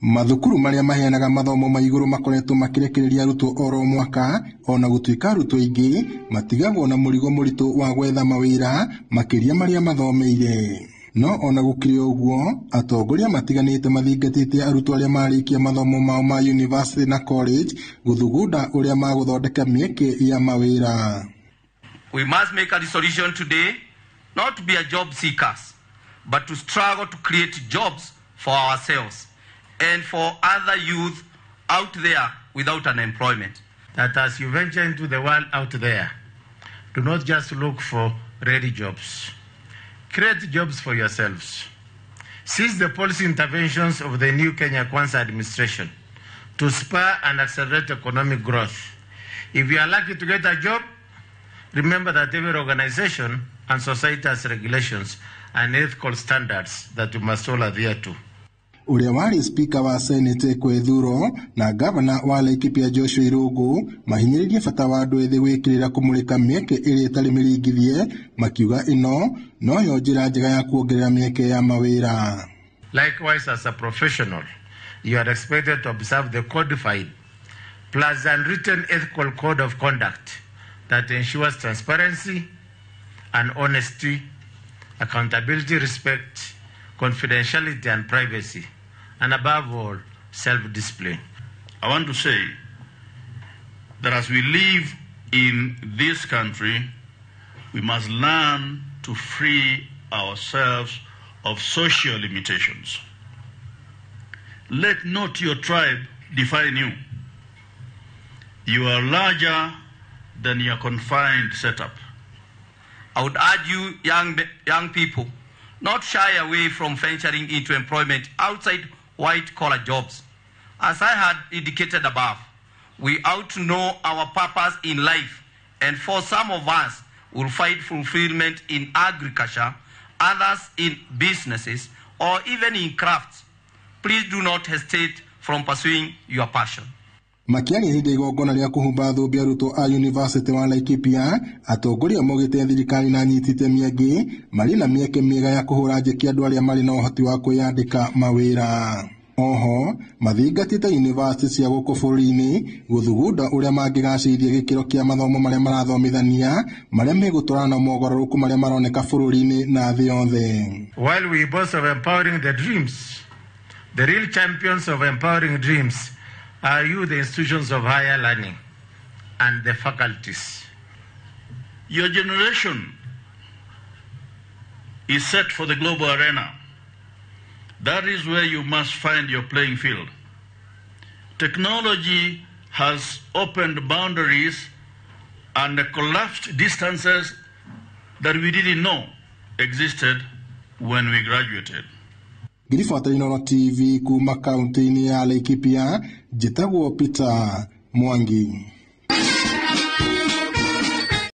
Mathukuru maria maheanaga mathomo ma iguru makoretwo makirekereria arutwo oro mwaka ona gutuika arutwo aingi matigagwo na murigo muritu wa gwetha mawĩra makiria maria mathomeire. No ona gukiri uguo atongoria matiganite mathingatite arutwo aria marikia mathomo mao ma university na college guthugunda uria maguthondeka mĩeke ya mawĩra. We must make a resolution today not to be a job seekers but to struggle to create jobs for ourselves and for other youth out there without unemployment. That as you venture into the world out there, do not just look for ready jobs. Create jobs for yourselves. Seize the policy interventions of the new Kenya Kwanza administration to spur and accelerate economic growth. If you are lucky to get a job, remember that every organization and society has regulations and ethical standards that we must all adhere to. Uria wari speaker wa Senate Kwethuro na governor wa Laikipia Joshua Irungu mahinyiririe bata wa andu ethĩ gwikirira kumulika mieke iria itari miringithie makiuga ino no yo njira njega ya kuongerera mieke ya mawĩra. Likewise, as a professional, you are expected to observe the codified plus unwritten ethical code of conduct that ensures transparency and honesty, accountability, respect, confidentiality and privacy, and above all, self-discipline. I want to say that as we live in this country, we must learn to free ourselves of social limitations. Let not your tribe define you. You are larger than your confined setup. I would urge you, young people, not shy away from venturing into employment outside white-collar jobs. As I had indicated above, we ought to know our purpose in life, and for some of us will find fulfillment in agriculture, others in businesses, or even in crafts. Please do not hesitate from pursuing your passion. Makiaria hindi igongona ria kuhumba thũmbĩ arutwo a University wa Laikipia atongoria mogite thirikari na nyitite miangi mari na mieke miega ya kuhura njeki andu aria mari na uhoti wa kwiyandika mawĩra. Oho mathingatite university cia guku bũrũri-inĩ guthugunda uria mangigacĩrithia gĩkĩro kia mathomo maria marathomithania maria megũtwarana na mogarũrũku maria maroneka bũrũri-inĩ na thĩ yothe. While we boast of empowering the dreams, the real champions of empowering dreams are you, the institutions of higher learning and the faculties. Your generation is set for the global arena. That is where you must find your playing field. Technology has opened boundaries and collapsed distances that we didn't know existed when we graduated. Ngirifuata Inooro TV kuma kaunti-inĩ ya Laikipia, njĩtagwo Peter Mwangi.